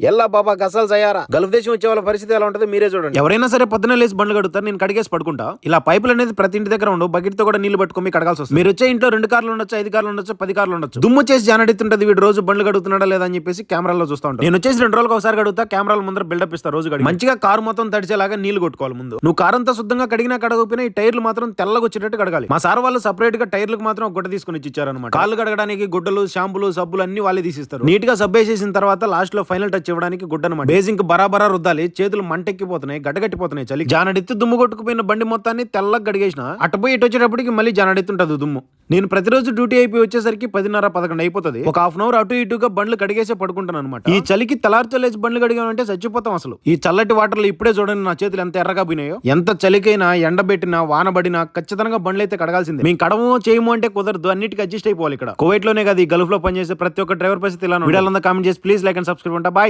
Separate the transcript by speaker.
Speaker 1: ఎల్లా బాబా గసాలు తయారా Gulf దేశం వచ్చే వాళ్ళ పరిస్థితి ఎలా ఉంటుంది మీరే చూడండి. ఎవరైనా సరే పొద్దున లేసి బండ్లు కడుగుతారు, నేను కడిగేసి పడుకుంటా. ఇలా పైపులు అనేది ప్రతి ఇంటి దగ్గర ఉండవు, బకెట్ తో కూడా నీళ్లు పట్టుకొని కడగాల్సి వస్తుంది. మీరు వచ్చే ఇంట్లో 2 కార్లు ఉండొచ్చు, 5 కార్లు ఉండొచ్చు, 10 కార్లు ఉండొచ్చు. దుమ్ము చేసి జానడిస్తుంటది వీడు రోజు బండ్లు కడుగుతున్నాడా లేదా అని చెప్పేసి కెమెరాలో చూస్తా ఉంటాను. నేను వచ్చేసి 2 రోజులకు ఒకసారి కడుగుతా, కెమెరాల ముందర బిల్డప్ ఇస్తా. రోజు కడిగి మంచిగా కారు మొత్తం తడిచేలాగా నీళ్లు కొట్టుకోవాలి. ముందు నువ్వు కారు అంతా శుద్ధంగా కడిగినా కడగపోయినా ఈ టైర్లు మాత్రం తెల్లగా వచ్చేటట్టు కడగాలి. మా సార్ వాళ్ళు సపరేట్ గా టైర్లకు మాత్రం ఒక గుడ్డ తీసుకుని ఇచ్చారు అనమాట. కాళ్ళు కడగడానికి గుడ్డలు, షాంపులు, సబ్బులు అన్ని వాళ్ళే తీసిస్తారు. నీట్ గా సబ్బు వేసేసిన తర్వాత లాస్ట్ లో ఫైనల్ టచ్ ఇవ్వడానికి గుడ్డ అనమాట. బేసింగ్ బరాబరా రుద్దాలి. చేతులు మంటెక్కిపోతున్నాయి, గడ్డగట్టిపోతున్నాయి చలి. జానడెత్తి దుమ్ము కొట్టుకుపోయిన బండి మొత్తాన్ని తెల్లగా గడిగేసిన అటుపోయి ఇటు వచ్చేటప్పటికి మళ్ళీ జానడెత్తుంటది దుమ్ము. నేను ప్రతిరోజు డ్యూటీ అయిపోయి వచ్చేసరికి 10:30-11 అయిపోతుంది. ఒక హాఫ్ అన్ అవర్ అటు ఇటుగా బండ్లు కడిగేసే పడుకుంటాను అనమాట. ఈ చలికి తెల్లారితోలేసి బండ్లు కడిగామంటే చచ్చిపోతాం అసలు. ఈ చల్లటి వాటర్ లో ఇప్పుడే చూడండి నా చేతులు ఎంత ఎర్రగా పోయినాయో. ఎంత చలికైనా, ఎండబెట్టినా, వానబడినా ఖచ్చితంగా బండ్లు అయితే కడగాల్సిందే. మేము కడమో చేయము అంటే కుదరదు, అన్నిటికీ అడ్జస్ట్ అయిపోవాలి. ఇక్కడ కువైట్ లోనే కాదు, ఈ గల్ఫ్ లో పనిచేసే ప్రతి ఒక్క డ్రైవర్ పరిస్థితి ఇలా. వీడియోలంతా కామెంట్ చేసి please like and subscribe. Bye.